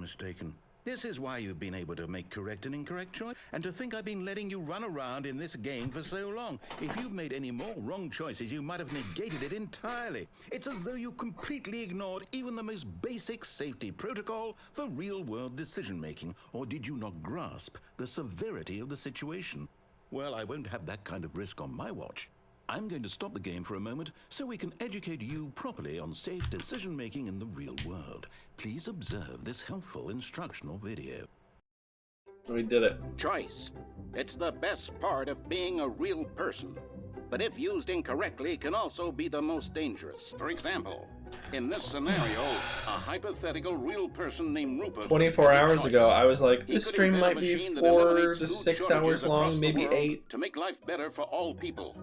mistaken. This is why you've been able to make correct and incorrect choice, and to think I've been letting you run around in this game for so long. If you'd made any more wrong choices, you might have negated it entirely. It's as though you completely ignored even the most basic safety protocol for real-world decision-making. Or did you not grasp the severity of the situation? Well, I won't have that kind of risk on my watch. I'm going to stop the game for a moment so we can educate you properly on safe decision-making in the real world. Please observe this helpful instructional video. We did it. Choice. It's the best part of being a real person. But if used incorrectly, can also be the most dangerous. For example, in this scenario, a hypothetical real person named Rupert... 24 hours ago, I was like, this He could stream invent a might be machine that 4 eliminates to food 6 shortages hours long, across the maybe world 8. to make life better for all people.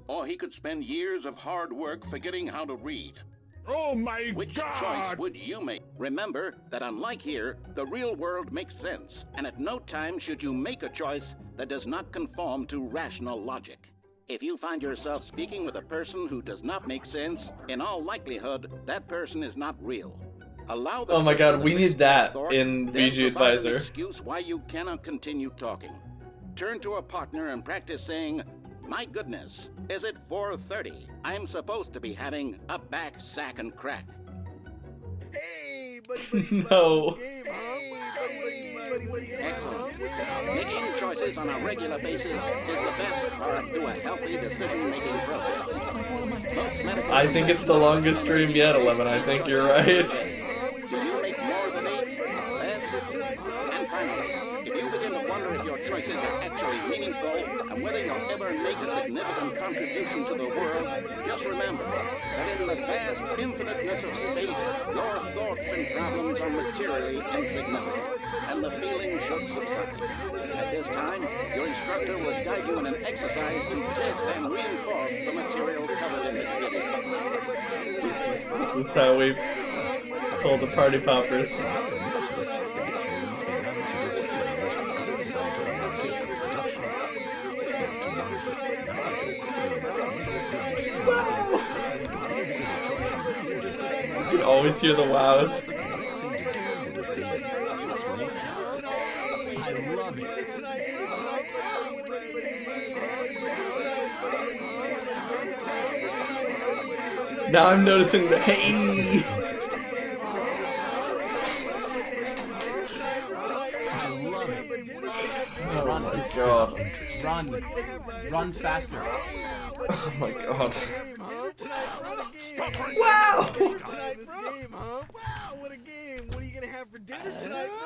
Or he could spend years of hard work forgetting how to read. Oh my Which God! choice would you make? Remember that unlike here, the real world makes sense, and at no time should you make a choice that does not conform to rational logic. If you find yourself speaking with a person who does not make sense, in all likelihood, that person is not real. Allow the Oh my person God, to we finish need their that thought, in then VG provide an Advisor. excuse why you cannot continue talking. Turn to a partner and practice saying, "My goodness, is it 4:30? I'm supposed to be having a back, sack, and crack." Hey, buddy, No. game, huh? Excellent. Making choices on a regular basis is the best part to a healthy decision-making process. I think it's the longest stream yet, 11. I think you're right. Do you make more than 8? Less? And finally, if you begin to wonder if your choices are actually meaningful and whether you'll ever make a significant contribution to the world, just remember that in the vast infiniteness of space, your thoughts and problems are materially insignificant, and the feeling should subside. At this time, your instructor will guide you in an exercise to test and reinforce the material covered in this video. This is how we pull the party poppers. You can always hear the wows. I love it. Now I'm noticing the hey. I love it. Oh Run, my God. run faster. Oh my God. Wow! Tonight, bro. Wow, what a game. What are you gonna have for dinner tonight, bro?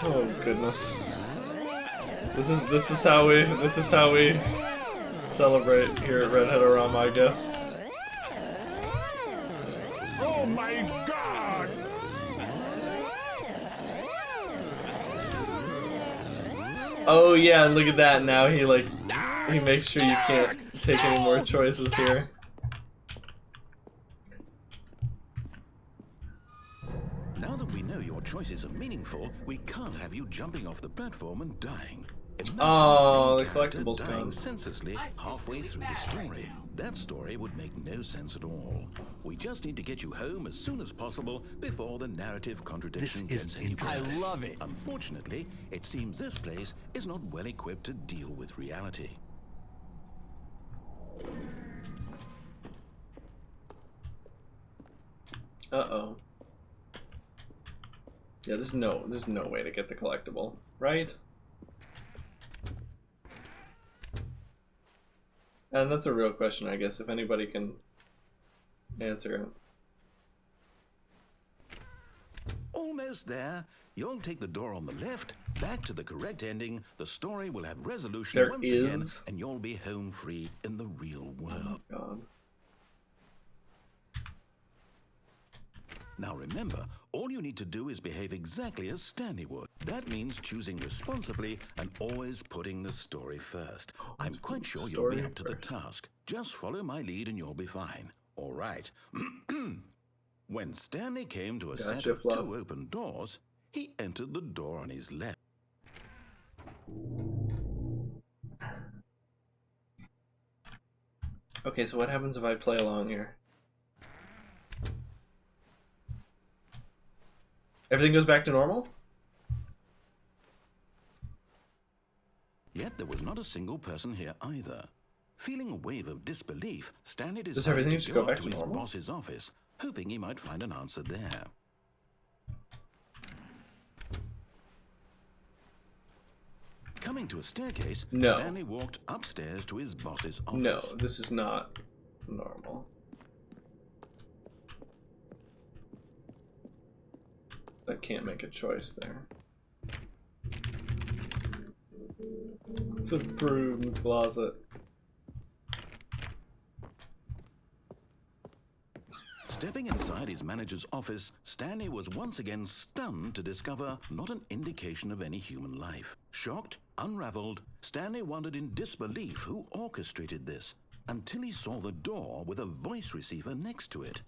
Oh goodness. This is how we celebrate here at Redhead-O-Rama, I guess. Oh my God! Oh yeah, and look at that. Now he makes sure you can't take any more choices here. Now that we know your choices are meaningful, we can't have you jumping off the platform and dying. Imagine Oh, the the main character collectibles dying gone. senselessly halfway through the story. That story would make no sense at all. We just need to get you home as soon as possible before the narrative contradiction gets any worse. I love it. Unfortunately, it seems this place is not well equipped to deal with reality. Uh-oh. Yeah, there's no way to get the collectible, right? And that's a real question, I guess, if anybody can answer it. Almost there. You'll take the door on the left, back to the correct ending. The story will have resolution There once again, is? and you'll be home free in the real world. God. Now remember, all you need to do is behave exactly as Stanley would. That means choosing responsibly and always putting the story first. I'm quite sure you'll be up to the task. Just follow my lead and you'll be fine. All right. When Stanley came to a set of Fluff. 2 open doors, He entered the door on his left. Okay, so what happens if I play along here? Everything goes back to normal? Yet there was not a single person here either. Feeling a wave of disbelief, Stanley Does decided everything to just go go back up to to his normal? boss's office, hoping he might find an answer there. Coming to a staircase, No. Stanley walked upstairs to his boss's office. No, this is not normal. I can't make a choice there. It's a broom closet. Stepping inside his manager's office, Stanley was once again stunned to discover not an indication of any human life. Shocked, unraveled, Stanley wondered in disbelief who orchestrated this, until he saw the door with a voice receiver next to it.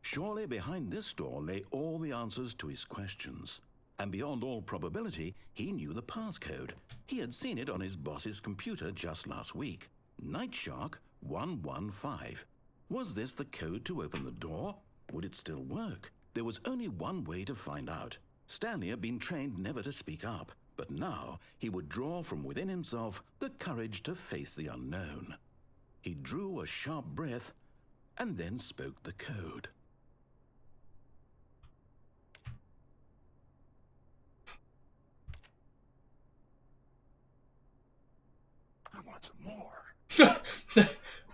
Surely behind this door lay all the answers to his questions. And beyond all probability, he knew the passcode. He had seen it on his boss's computer just last week. Night Shark 115. Was this the code to open the door? Would it still work? There was only one way to find out. Stanley had been trained never to speak up, but now he would draw from within himself the courage to face the unknown. He drew a sharp breath and then spoke the code. I want some more.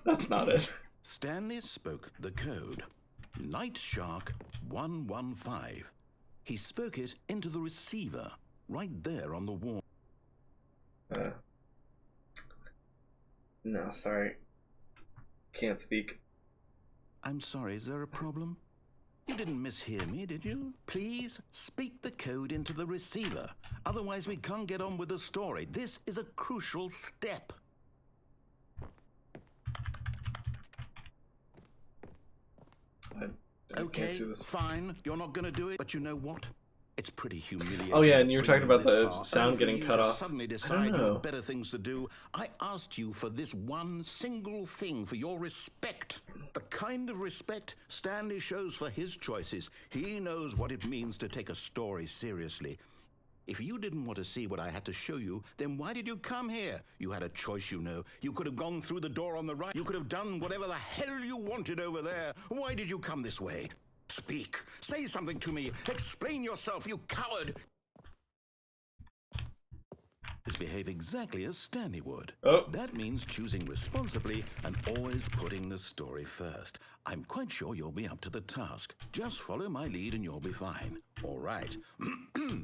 That's not it. Stanley spoke the code. Night Shark 115. He spoke it into the receiver, right there on the wall. No, sorry. Can't speak. I'm sorry, is there a problem? You didn't mishear me, did you? Please speak the code into the receiver. Otherwise, we can't get on with the story. This is a crucial step. I Okay, can't do this. fine. You're not going to do it, but you know what? It's pretty humiliating. Oh, yeah, and to you were bring talking about this the far, sound only for getting you cut to off. Suddenly I don't decide you know. have better things to do. I asked you for this one single thing, for your respect. The kind of respect Stanley shows for his choices. He knows what it means to take a story seriously. If you didn't want to see what I had to show you, then why did you come here? You had a choice, you know. You could have gone through the door on the right. You could have done whatever the hell you wanted over there. Why did you come this way? Speak. Say something to me. Explain yourself, you coward. Behave exactly as Stanley would. Oh. That means choosing responsibly and always putting the story first. I'm quite sure you'll be up to the task. Just follow my lead and you'll be fine. All right.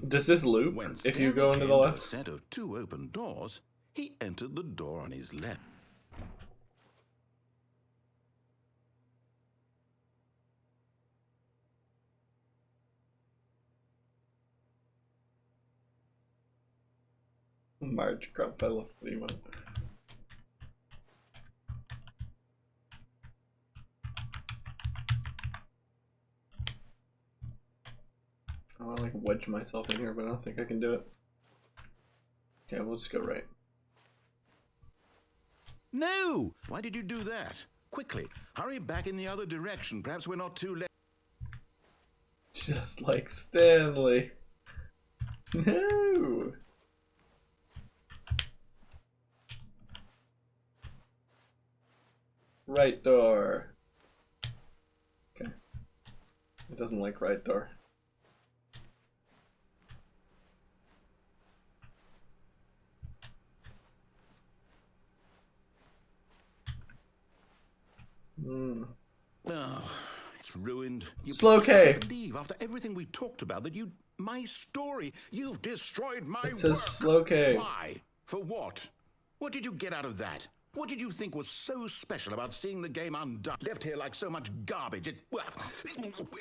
Does this loop When if you Stanley go into came the to a left? set of two open doors, he entered the door on his left. Marge Grumpella Prima. I want to like wedge myself in here, but I don't think I can do it. Okay, we'll just go right. No! Why did you do that? Quickly, hurry back in the other direction. Perhaps we're not too late. Just like Stanley. No! Right door. Okay. It doesn't like right door. Oh, it's ruined. You Slow K. can't believe after everything we talked about that you... My story. You've destroyed my It says work. slow K. Why? For what? What did you get out of that? What did you think was so special about seeing the game undone? Left here like so much garbage.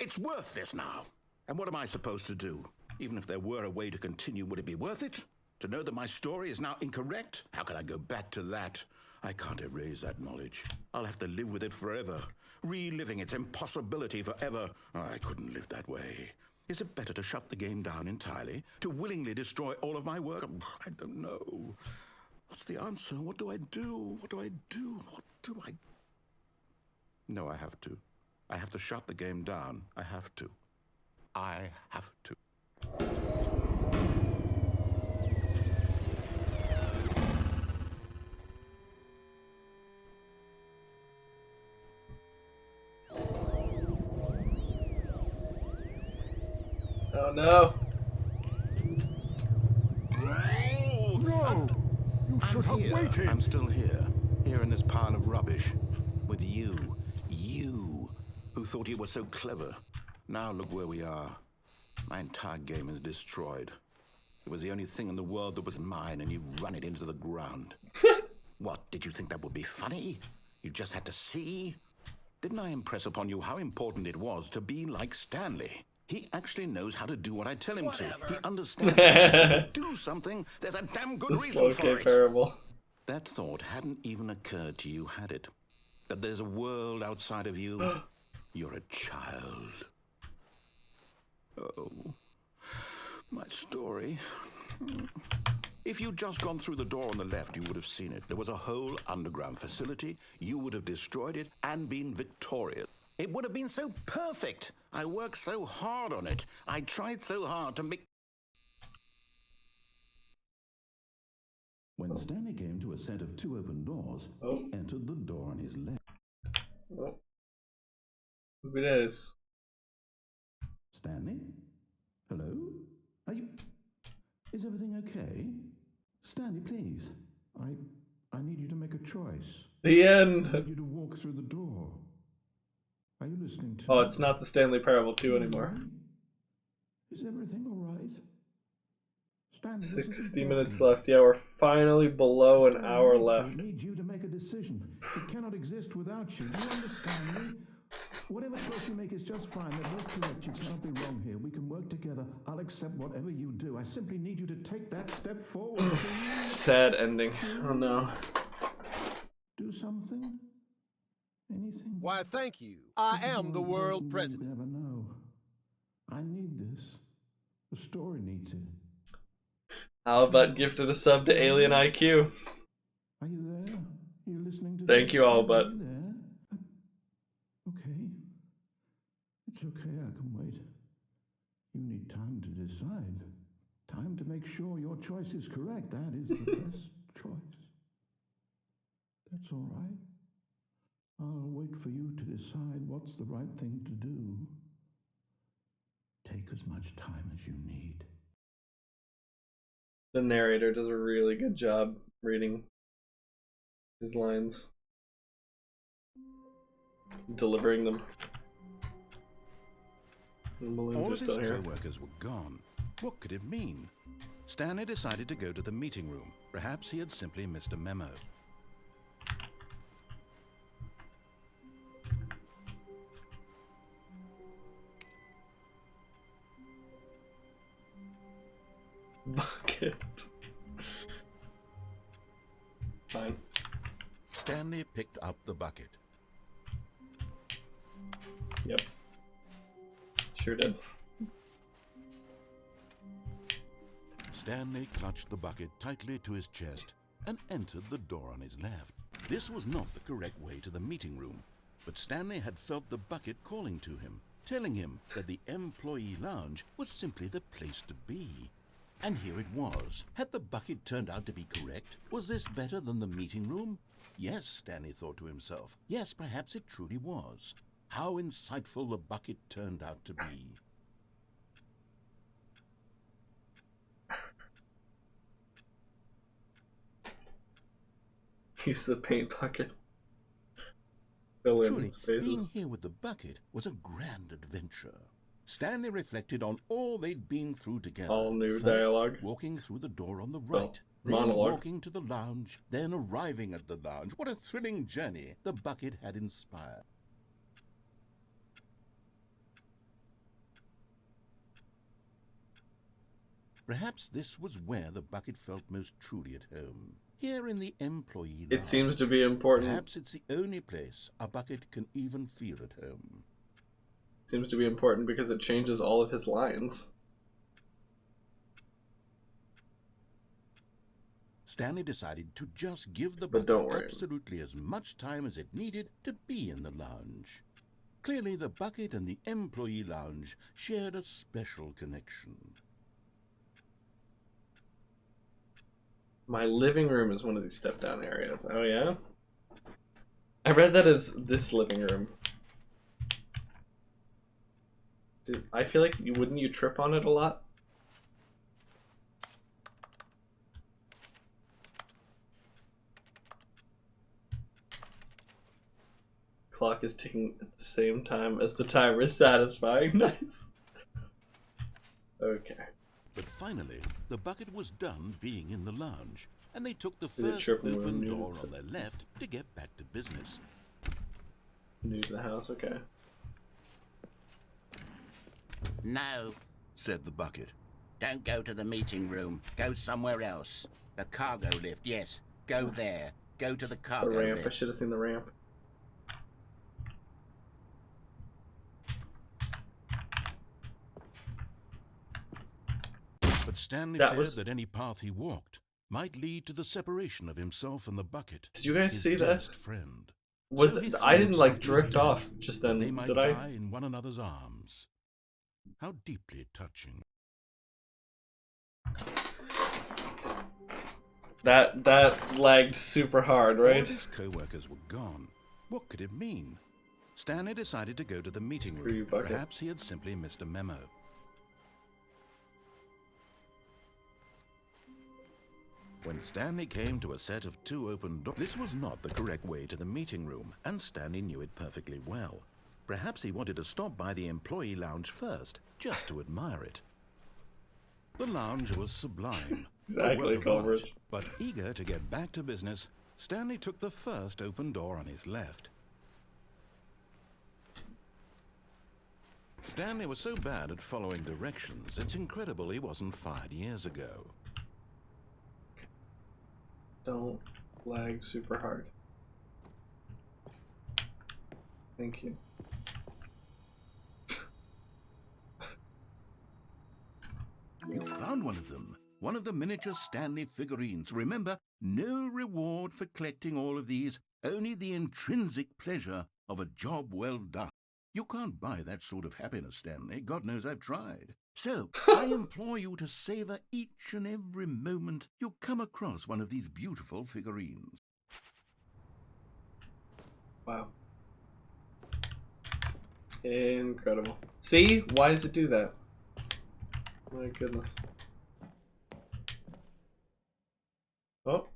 It's worthless now. And what am I supposed to do? Even if there were a way to continue, would it be worth it? To know that my story is now incorrect? How can I go back to that? I can't erase that knowledge. I'll have to live with it forever. Reliving its impossibility forever. I couldn't live that way. Is it better to shut the game down entirely? To willingly destroy all of my work? I don't know. What's the answer? What do I do? What do I do? What do I... No, I have to. I have to shut the game down. I have to. I have to. Oh no. No! You should have waited! I'm still here. Here in this pile of rubbish. With you. You. Who thought you were so clever. Now look where we are. My entire game is destroyed. It was the only thing in the world that was mine, and you've run it into the ground. What, did you think that would be funny? You just had to see? Didn't I impress upon you how important it was to be like Stanley? He actually knows how to do what I tell him to. He understands that to do something. There's a damn good This reason for it. parable. That thought hadn't even occurred to you, had it? That there's a world outside of you? You're a child. Oh, my story. If you'd just gone through the door on the left, you would have seen it. There was a whole underground facility. You would have destroyed it and been victorious. It would have been so perfect. I worked so hard on it. I tried so hard to make... When Stanley came to a set of 2 open doors, he entered the door on his left. Oh. Who it is? Stanley? Hello? Are you... Is everything okay? Stanley, please. I need you to make a choice. The end! I need you to walk through the door. Are you listening to Oh, it's not the Stanley Parable 2 anymore. Is everything all right? Stanley, 60 minutes left. Yeah, we're finally below an hour left. I need you to make a decision. It cannot exist without you. Do you understand me? Whatever choice you make is just fine. They're both correct. You cannot be wrong here. We can work together. I'll accept whatever you do. I simply need you to take that step forward. Sad ending. Oh no. Do something? Anything? Why, thank you. I am the world You president. never know. I need this. The story needs it. Albert gifted a sub to Alien IQ. Are you there? Are you listening to Thank this? you, Albert. Are you there? Okay. It's okay, I can wait. You need time to decide. Time to make sure your choice is correct. That is the best choice. That's all right. I'll wait for you to decide what's the right thing to do. Take as much time as you need. The narrator does a really good job reading his lines, delivering them. The balloons All are of his still here. co-workers were gone. What could it mean? Stanley decided to go to the meeting room. Perhaps he had simply missed a memo. Bucket. Fine. Stanley picked up the bucket. Yep. Sure did. Stanley clutched the bucket tightly to his chest and entered the door on his left. This was not the correct way to the meeting room, but Stanley had felt the bucket calling to him, telling him that the employee lounge was simply the place to be. And here it was. Had the bucket turned out to be correct? Was this better than the meeting room? Yes, Stanley thought to himself. Yes, perhaps it truly was. How insightful the bucket turned out to be. Use the paint bucket. Fill in Truly, spaces. being here with the bucket was a grand adventure. Stanley reflected on all they'd been through together. All new First, dialogue. walking through the door on the Well, right. Then monologue. walking to the lounge. Then arriving at the lounge. What a thrilling journey the bucket had inspired. Perhaps this was where the bucket felt most truly at home. Here in the employee lounge. It seems to be important. Perhaps it's the only place a bucket can even feel at home. Seems to be important because it changes all of his lines. Stanley decided to just give the But bucket don't worry. absolutely as much time as it needed to be in the lounge. Clearly, the bucket and the employee lounge shared a special connection. My living room is one of these step-down areas. Oh, yeah? I read that as this living room. Dude, I feel like wouldn't you trip on it a lot? Clock is ticking at the same time as the timer is satisfying. Nice. Okay. But finally, the bucket was done being in the lounge, and they took the Did it first trip when open we door moved on their left to get back to business. New to the house, okay. No, Said the bucket. don't go to the meeting room. Go somewhere else. The cargo lift, yes. Go there. Go to the The cargo ramp. I lift. should have seen the ramp. But Stanley That feared was- that any path he walked might lead to the separation of himself and the bucket. Did you guys his see that? dearest friend. Was So he I threw didn't like himself to his drift off death, just that then, they might did I? die in one another's arms. How deeply touching. That lagged super hard, All right? of his co-workers were gone. What could it mean? Stanley decided to go to the meeting Screw you, room. bucket. Perhaps he had simply missed a memo. When Stanley came to a set of 2 open doors, this was not the correct way to the meeting room, and Stanley knew it perfectly well. Perhaps he wanted to stop by the employee lounge first, just to admire it. The lounge was sublime. Exactly, a work of Culbridge. art. But eager to get back to business, Stanley took the first open door on his left. Stanley was so bad at following directions, it's incredible he wasn't fired years ago. Don't lag super hard. Thank you. You found one of them. One of the miniature Stanley figurines. Remember, no reward for collecting all of these, only the intrinsic pleasure of a job well done. You can't buy that sort of happiness, Stanley. God knows I've tried. So, I implore you to savor each and every moment you come across one of these beautiful figurines. Wow. Incredible. See? Why does it do that? My goodness. Oh.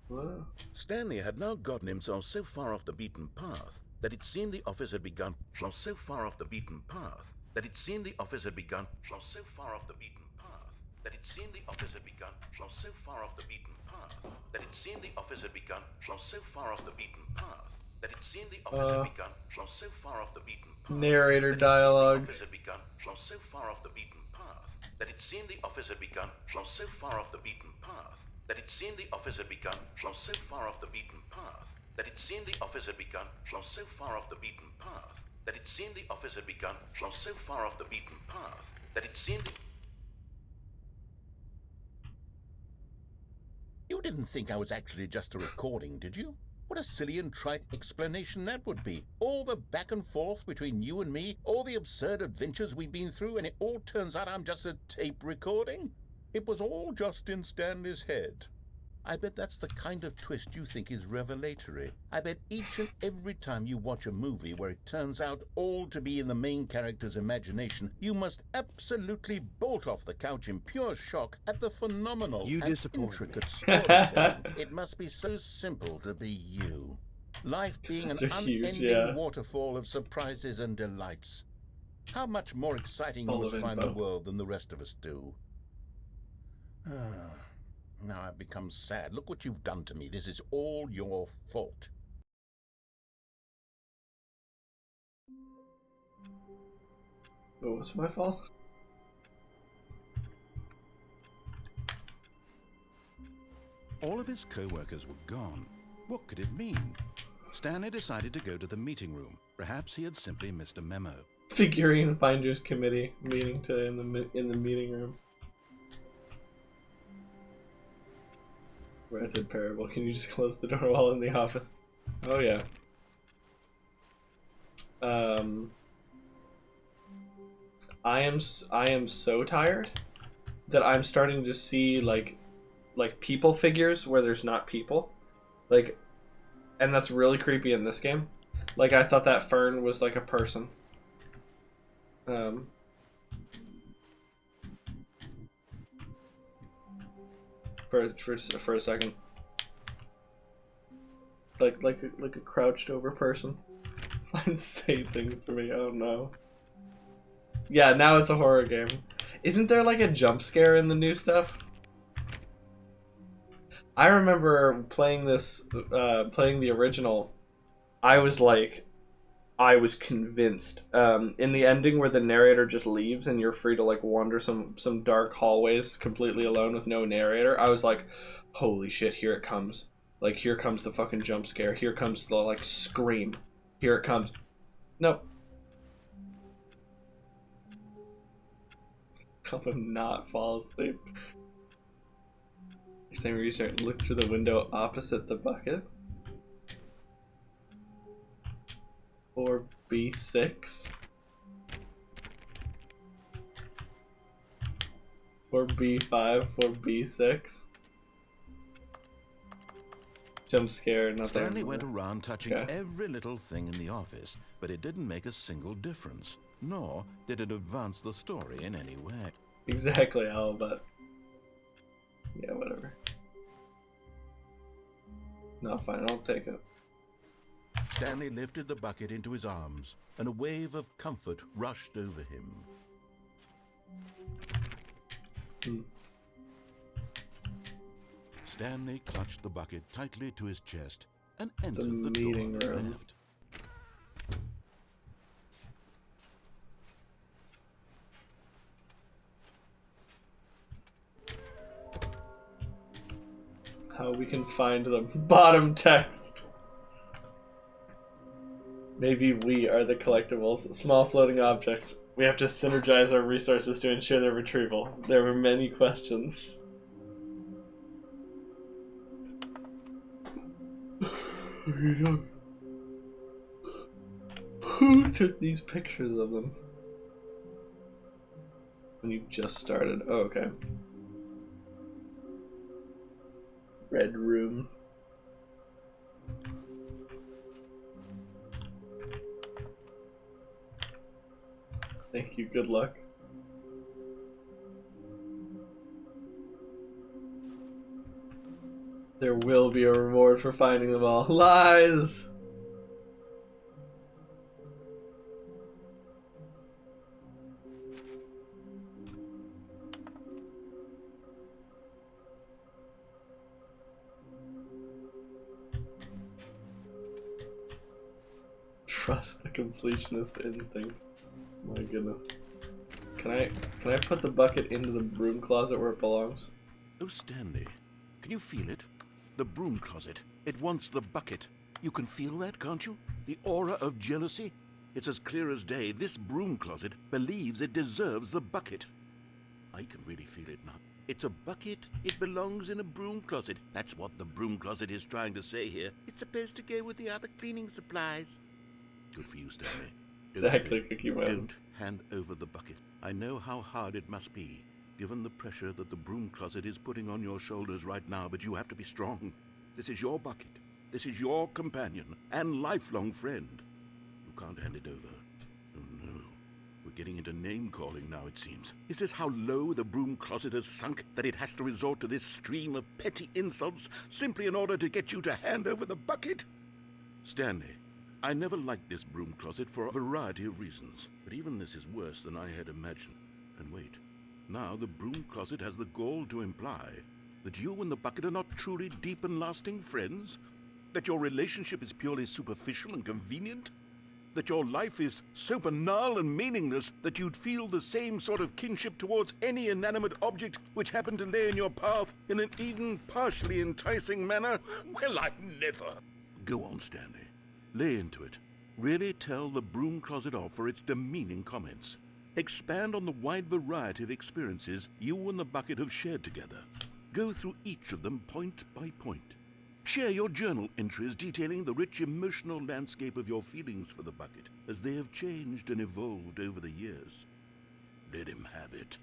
Wow. Stanley had now gotten himself so far off the beaten path that it seemed the office had begun. So far off the beaten path that it seemed the office had begun. So far off the beaten path that it seemed the office had begun. So far off the beaten path that it seemed the office had begun. So far off the beaten path that it seemed the office had begun. So far off the beaten path. Narrator that it seemed the dialogue. office had begun. So far off the beaten path that it seemed the office had begun. So far off the beaten path that it seemed the office had begun. So far off the beaten path that it seemed the office had begun. So far off the beaten path that it seemed the office had begun. So far off the beaten path that it seemed the... You didn't think I was actually just a recording, did you? What a silly and trite explanation that would be. All the back and forth between you and me, all the absurd adventures we've been through, and it all turns out I'm just a tape recording? It was all just in Stanley's head. I bet that's the kind of twist you think is revelatory. I bet each and every time you watch a movie where it turns out all to be in the main character's imagination, you must absolutely bolt off the couch in pure shock at the phenomenal and intricate storytelling. It must be so simple to be you. Life being an Such a huge, unending waterfall of surprises and delights. How much more exciting you Full must of find info. the world than the rest of us do. Now I've become sad. Look what you've done to me. This is all your fault. Oh, it's my fault? All of his co-workers were gone. What could it mean? Stanley decided to go to the meeting room. Perhaps he had simply missed a memo. Figurine Finders Committee meeting today in the meeting room. Redhead parable. Can you just close the door while in the office? Oh yeah. I am so tired that I'm starting to see like people figures where there's not people, like, and that's really creepy in this game. Like I thought that fern was like a person. For a second, like a crouched over person. And say things to me. Oh no. Yeah, now it's a horror game. Isn't there like a jump scare in the new stuff? I remember playing this, playing the original. I was convinced. In the ending where the narrator just leaves and you're free to like wander some dark hallways completely alone with no narrator, I was like, holy shit, here it comes. Like, here comes the fucking jump scare. Here comes the like scream. Here it comes. Nope. Help him not fall asleep. Next time you start, look through the window opposite the bucket. Or B6. Or B5 or B6. Jump scare, nothing. Stanley went around touching Okay. every little thing in the office, but it didn't make a single difference, nor did it advance the story in any way. Exactly, Al, but yeah, whatever. No, fine, I'll take it. Stanley lifted the bucket into his arms, and a wave of comfort rushed over him. Stanley clutched the bucket tightly to his chest and entered the door meeting on his room. left. How we can find the bottom text. Maybe we are the collectibles. Small floating objects. We have to synergize our resources to ensure their retrieval. There were many questions. Who took these pictures of them? When you just started. Oh, okay. Red room. Thank you, good luck. There will be a reward for finding them all. Lies! Trust the completionist instinct. My goodness. Can I put the bucket into the broom closet where it belongs? Oh, Stanley, can you feel it? The broom closet. It wants the bucket. You can feel that, can't you? The aura of jealousy? It's as clear as day. This broom closet believes it deserves the bucket. I can really feel it now. It's a bucket. It belongs in a broom closet. That's what the broom closet is trying to say here. It's supposed to go with the other cleaning supplies. Good for you, Stanley. Exactly, Cookie Man. Don't hand over the bucket. I know how hard it must be, given the pressure that the broom closet is putting on your shoulders right now, but you have to be strong. This is your bucket. This is your companion and lifelong friend. You can't hand it over. Oh no. We're getting into name-calling now, it seems. Is this how low the broom closet has sunk, that it has to resort to this stream of petty insults simply in order to get you to hand over the bucket? Stanley, I never liked this broom closet for a variety of reasons, but even this is worse than I had imagined. And wait, now the broom closet has the gall to imply that you and the bucket are not truly deep and lasting friends? That your relationship is purely superficial and convenient? that your life is so banal and meaningless that you'd feel the same sort of kinship towards any inanimate object which happened to lay in your path in an even partially enticing manner? Well, I never. Go on, Stanley. Lay into it. Really tell the broom closet off for its demeaning comments. Expand on the wide variety of experiences you and the bucket have shared together. Go through each of them point by point. Share your journal entries detailing the rich emotional landscape of your feelings for the bucket as they have changed and evolved over the years. Let him have it.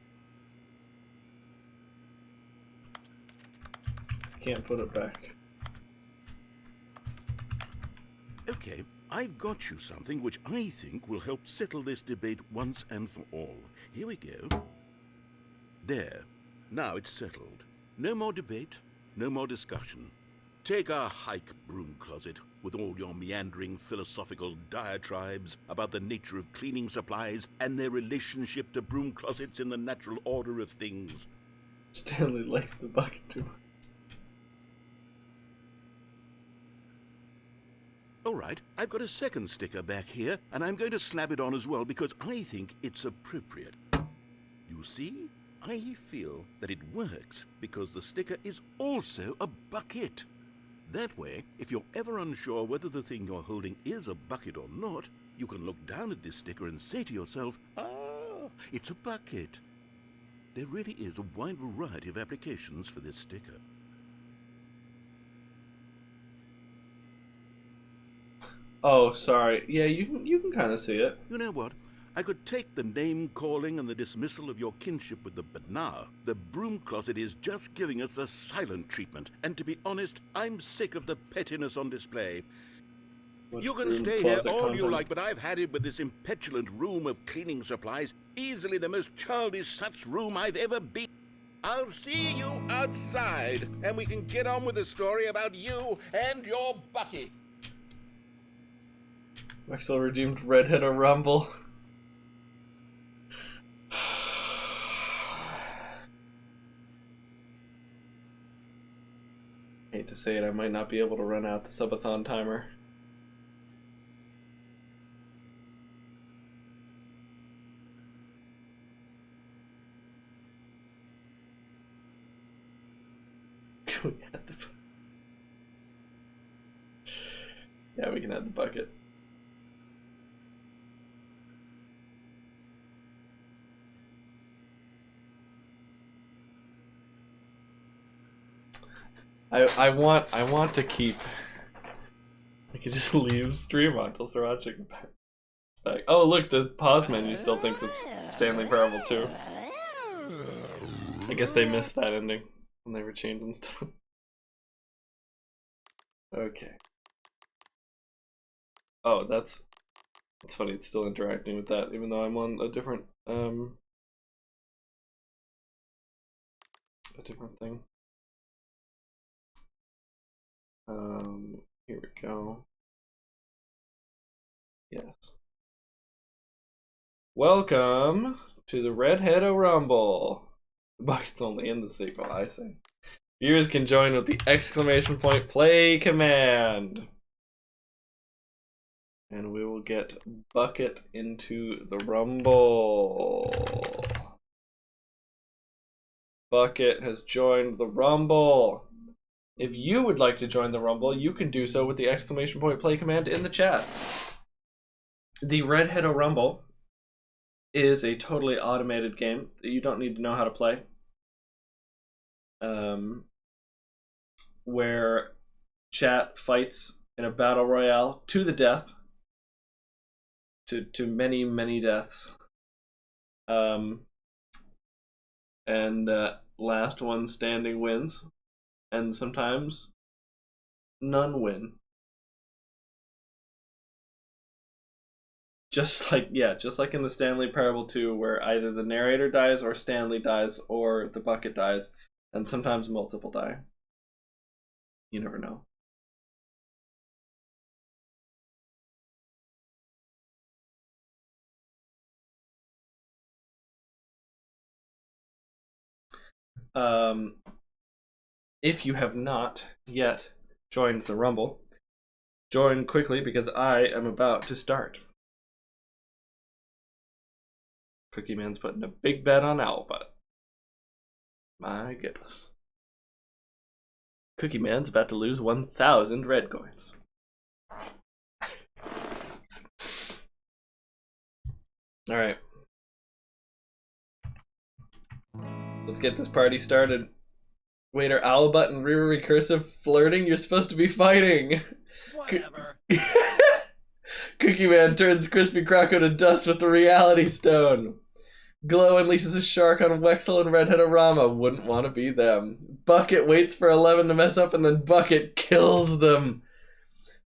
Can't put it back. Okay, I've got you something which I think will help settle this debate once and for all. Here we go. There. Now it's settled. No more debate, no more discussion. Take a hike, broom closet, with all your meandering philosophical diatribes about the nature of cleaning supplies and their relationship to broom closets in the natural order of things. Stanley likes the bucket too. All right, I've got a second sticker back here, and I'm going to slap it on as well because I think it's appropriate. You see, I feel that it works because the sticker is also a bucket. That way, if you're ever unsure whether the thing you're holding is a bucket or not, you can look down at this sticker and say to yourself, ah, it's a bucket. There really is a wide variety of applications for this sticker. Oh, sorry. Yeah, you can kind of see it. You know what? I could take the name-calling and the dismissal of your kinship with but now the broom closet is just giving us a silent treatment. And to be honest, I'm sick of the pettiness on display. What's You can broom stay here closet all you content? like, but I've had it with this impetulant room of cleaning supplies. Easily the most childish such room I've ever been. I'll see you outside, and we can get on with the story about you and your bucket. Maxwell redeemed Redhead-O-Rama. Hate to say it, I might not be able to run out the Subathon timer. Can we add the... Yeah, we can add the bucket. I want to keep. I could just leave stream until Sriracha can back. Oh look, the pause menu still thinks it's Stanley Parable 2. I guess they missed that ending when they were changing stuff. Okay. Oh, that's funny. It's still interacting with that, even though I'm on a different thing. Here we go. Yes. Welcome to the Redhead-O-Rama. The bucket's only in the sequel, I say. Viewers can join with the exclamation point play command. And we will get bucket into the rumble. Bucket has joined the rumble. If you would like to join the rumble, you can do so with the exclamation point play command in the chat. The Redhead-O-Rama is a totally automated game that you don't need to know how to play. Where chat fights in a battle royale to the death. To many, many deaths. And last one standing wins. And sometimes none win. Just like in the Stanley Parable 2, where either the narrator dies or Stanley dies or the bucket dies, and sometimes multiple die. You never know. If you have not yet joined the Rumble, join quickly because I am about to start. Cookie Man's putting a big bet on Owlbutt. My goodness. Cookie Man's about to lose 1,000 red coins. Alright. Let's get this party started. Wait, are Owlbutt and Riri Recursive flirting? You're supposed to be fighting! Whatever. Cookie Man turns Crispy Croco to dust with the Reality Stone. Glow unleashes a shark on Wexel and Redhead-O-Rama. Wouldn't want to be them. Bucket waits for 11 to mess up and then Bucket kills them.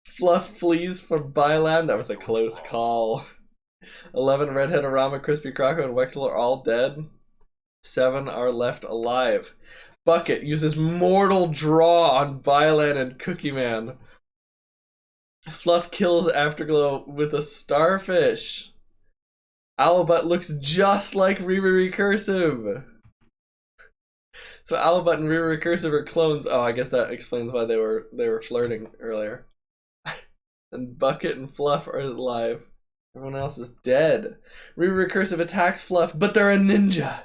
Fluff flees from Byland. That was a close call. 11, Redhead-O-Rama, Crispy Croco, and Wexel are all dead. 7 are left alive. Bucket uses Mortal Draw on Byland and Cookie Man. Fluff kills Afterglow with a starfish. Owlbutt looks just like Riri Recursive. So Owlbutt and Riri Recursive are clones. Oh, I guess that explains why they were flirting earlier. And Bucket and Fluff are alive. Everyone else is dead. Riri Recursive attacks Fluff, but they're a ninja.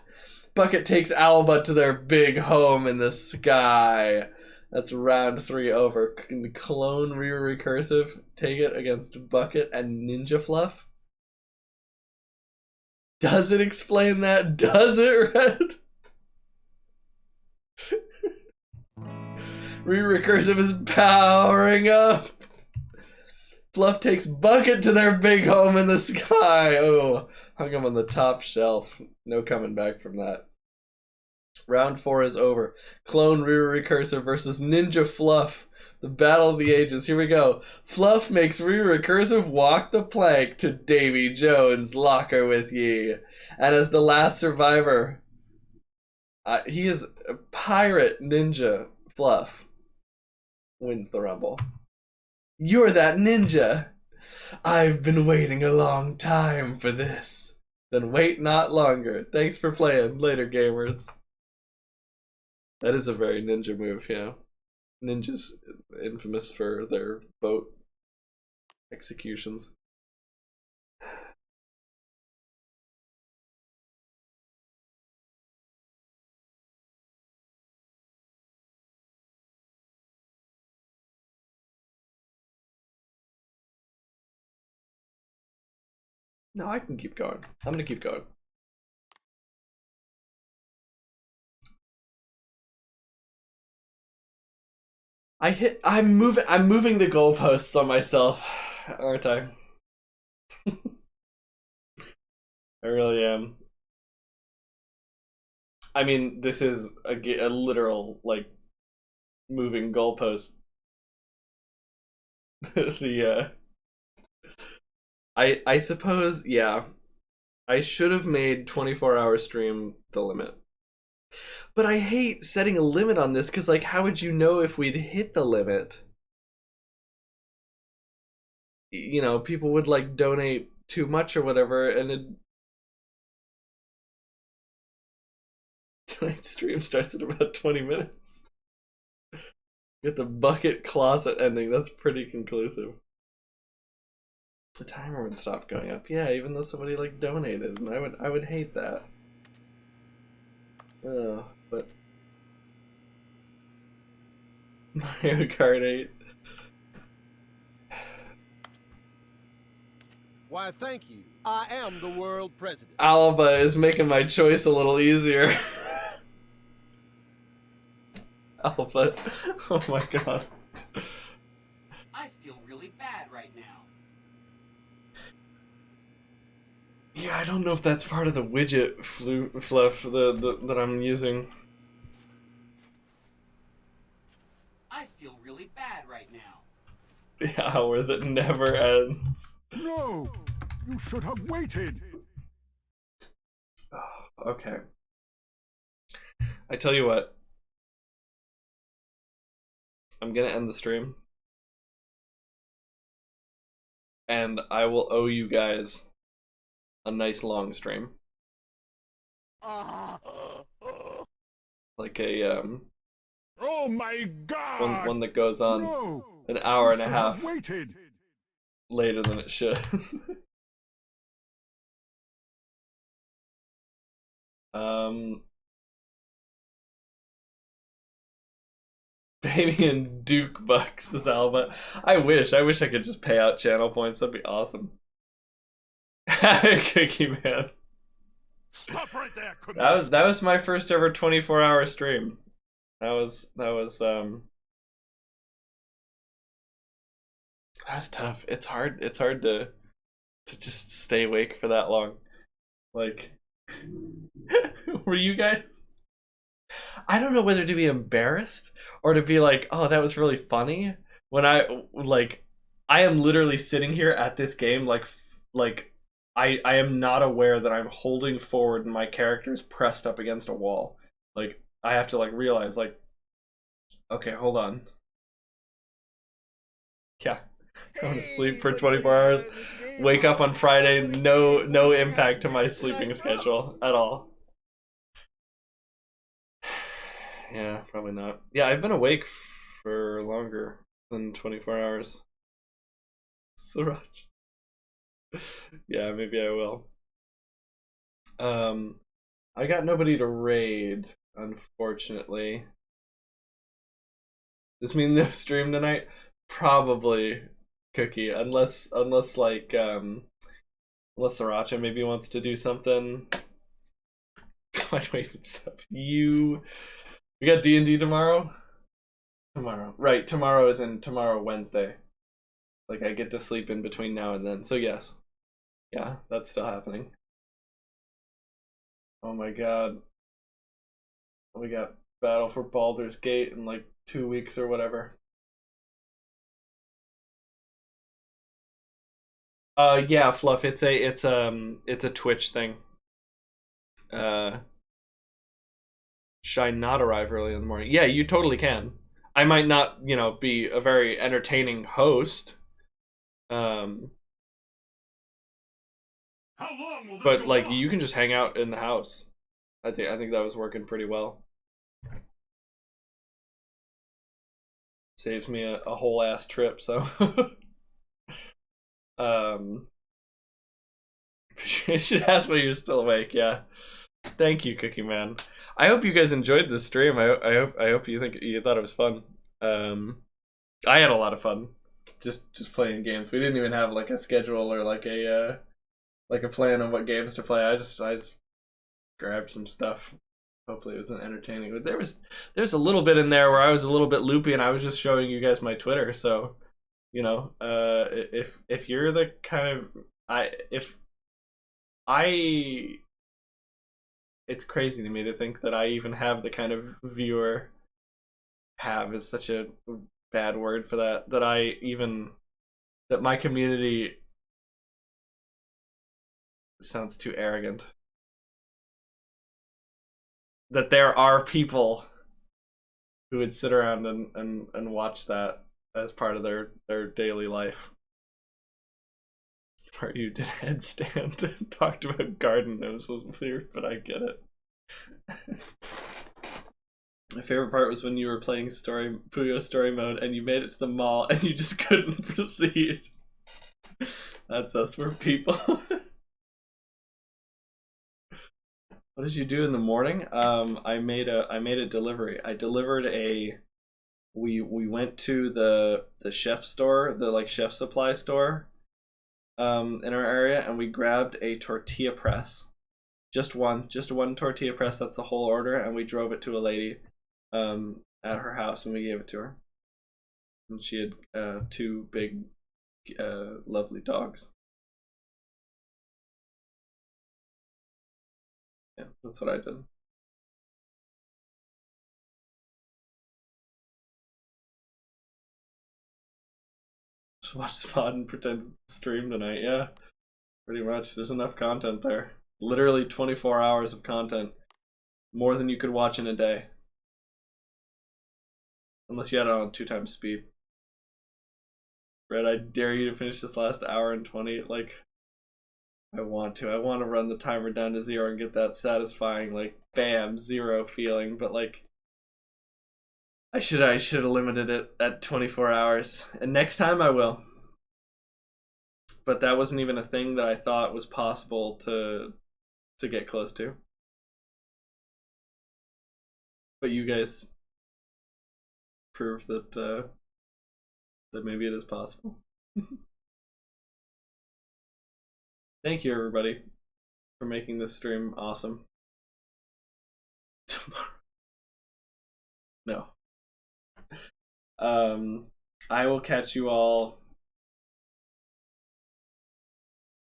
Bucket takes Owlbutt to their big home in the sky. That's round 3 over. Clone Riri Recursive take it against Bucket and Ninja Fluff. Does it explain that? Does it, Red? Riri Recursive is powering up. Fluff takes Bucket to their big home in the sky. Oh, hung him on the top shelf. No coming back from that. Round 4 is over. Clone Riri Recursive versus Ninja Fluff. The battle of the ages. Here we go. Fluff makes Riri Recursive walk the plank to Davy Jones' locker with ye. And as the last survivor, he is a pirate ninja. Fluff wins the rumble. You're that ninja. I've been waiting a long time for this. Then wait not longer. Thanks for playing. Later, gamers. That is a very ninja move, yeah. Ninjas infamous for their boat executions. No, I can keep going. I'm gonna keep going. I'm moving the goalposts on myself, aren't I? I really am. I mean, this is a literal, like, moving goalpost. I suppose, yeah. I should have made 24-hour stream the limit. But I hate setting a limit on this, because, like, how would you know if we'd hit the limit? You know, people would, like, donate too much or whatever, and tonight's stream starts in about 20 minutes. Get the bucket closet ending, that's pretty conclusive. The timer would stop going up. Yeah, even though somebody, like, donated, and I would hate that. Oh, but Mario Kart 8. Why, thank you. I am the world president. Alba is making my choice a little easier. Alba. Oh my god. I feel really bad right now. Yeah, I don't know if that's part of the widget fluff that I'm using. I feel really bad right now. The hour that never ends. No! You should have waited! Oh, okay. I tell you what. I'm gonna end the stream. And I will owe you guys a nice long stream. Like a Oh my god! one that goes on No! an hour You and a should half have waited! later than it should. Baby and Duke Bucks is Alba. I wish I could just pay out channel points. That'd be awesome. Cookie Man. Stop right there, That was my first ever 24-hour stream. That was tough. It's hard to just stay awake for that long. Like, were you guys? I don't know whether to be embarrassed or to be like, oh, that was really funny. When I am literally sitting here at this game like I am not aware that I'm holding forward and my character is pressed up against a wall. Like, I have to like realize like, okay, hold on. Yeah. Going to sleep for 24 hours. Wake up on Friday, no impact to my sleeping schedule at all. Yeah, probably not. Yeah, I've been awake for longer than 24 hours. Sriracha. Yeah, maybe I will. I got nobody to raid, unfortunately. Does this mean no stream tonight? Probably, Cookie. Unless like unless Sriracha maybe wants to do something. Why do I even sub you? We got D&D tomorrow? Tomorrow. Right, tomorrow Wednesday. Like, I get to sleep in between now and then. So yes. Yeah, that's still happening. Oh my god. We got Battle for Baldur's Gate in like 2 weeks or whatever. Yeah, Fluff, it's a Twitch thing. Should I not arrive early in the morning? Yeah, you totally can. I might not, you know, be a very entertaining host. But like, you can just hang out in the house. I think that was working pretty well. Saves me a whole ass trip, so you should ask why you're still awake. Yeah, thank you, Cookie Man. I hope you guys enjoyed this stream. I hope you thought it was fun. I had a lot of fun just playing games. We didn't even have like a schedule or like a plan on what games to play. I just grabbed some stuff. Hopefully it wasn't entertaining. But there's a little bit in there where I was a little bit loopy and I was just showing you guys my Twitter. So, you know, if you're the kind of it's crazy to me to think that I even have the kind of viewer. Have is such a bad word for that. That my community sounds too arrogant. That there are people who would sit around and watch that as part of their daily life. Part you did headstand and talked about garden. It was weird, but I get it. My favorite part was when you were playing Puyo story mode and you made it to the mall and you just couldn't proceed. That's us, we're people. What did you do in the morning? I made a delivery. I delivered we went to the chef store, the like chef supply store in our area, and we grabbed a tortilla press. Just one tortilla press, that's the whole order, and we drove it to a lady at her house and we gave it to her. And she had 2 big lovely dogs. Yeah, that's what I did. Just watch Spot and pretend to stream tonight. Yeah, pretty much. There's enough content there. Literally 24 hours of content. More than you could watch in a day. Unless you had it on 2 times speed. Red, I dare you to finish this last hour and 20. Like, I want to run the timer down to 0 and get that satisfying, like, bam, 0 feeling, but like, I should have limited it at 24 hours. And next time I will. But that wasn't even a thing that I thought was possible to get close to. But you guys prove that that maybe it is possible. Thank you, everybody, for making this stream awesome. Tomorrow. No. I will catch you all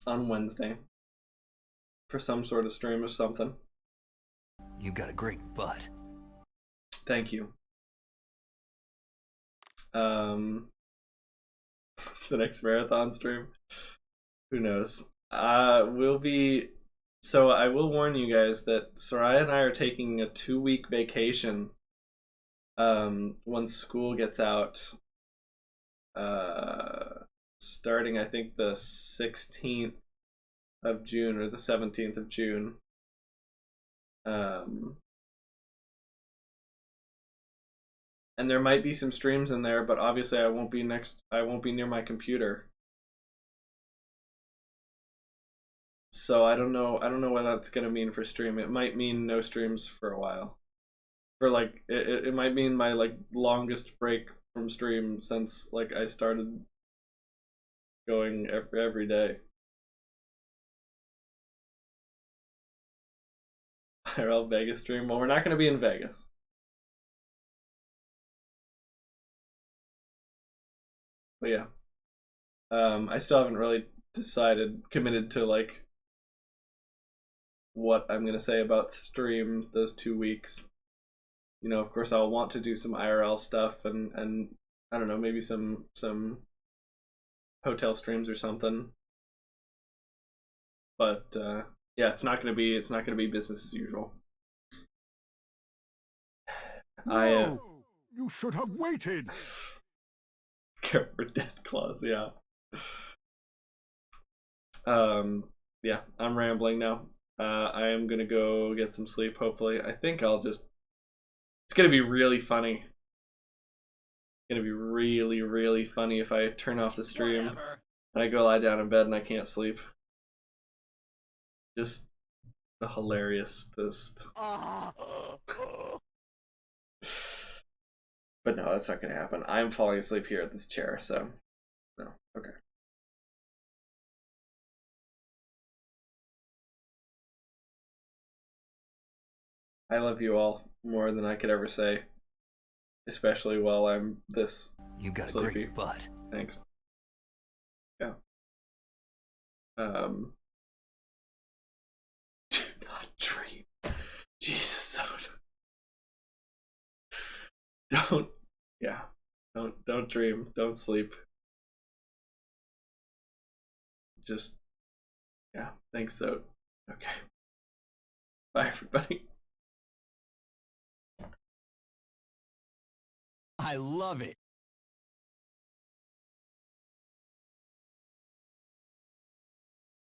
on Wednesday for some sort of stream of something. You got a great butt. Thank you. The next marathon stream, who knows? We'll be. So I will warn you guys that Soraya and I are taking a 2-week vacation. Once school gets out, starting I think the 16th of June or the 17th of June. And there might be some streams in there, but obviously I won't be near my computer. So I don't know what that's gonna mean for stream. It might mean no streams for a while. For like it might mean my like longest break from stream since like I started going every day. IRL Vegas stream. Well, we're not gonna be in Vegas. But yeah. I still haven't really committed to like what I'm gonna say about stream those 2 weeks. You know, of course I'll want to do some IRL stuff and I don't know, maybe some hotel streams or something. But yeah, it's not gonna be business as usual. No, you should have waited. Care for death clause, yeah. Yeah, I'm rambling now. I am gonna go get some sleep, hopefully. I think it's gonna be really funny. It's gonna be really, really funny if I turn off the stream and I go lie down in bed and I can't sleep. Just the hilarious. But no, that's not gonna happen. I'm falling asleep here at this chair, so no. Okay. I love you all more than I could ever say, especially while I'm this You got a sleepy. great butt. Thanks. Yeah. Do not dream. Jesus, don't. Yeah. Don't dream. Don't sleep. Just. Yeah. Thanks, so. Okay. Bye, everybody. I love it.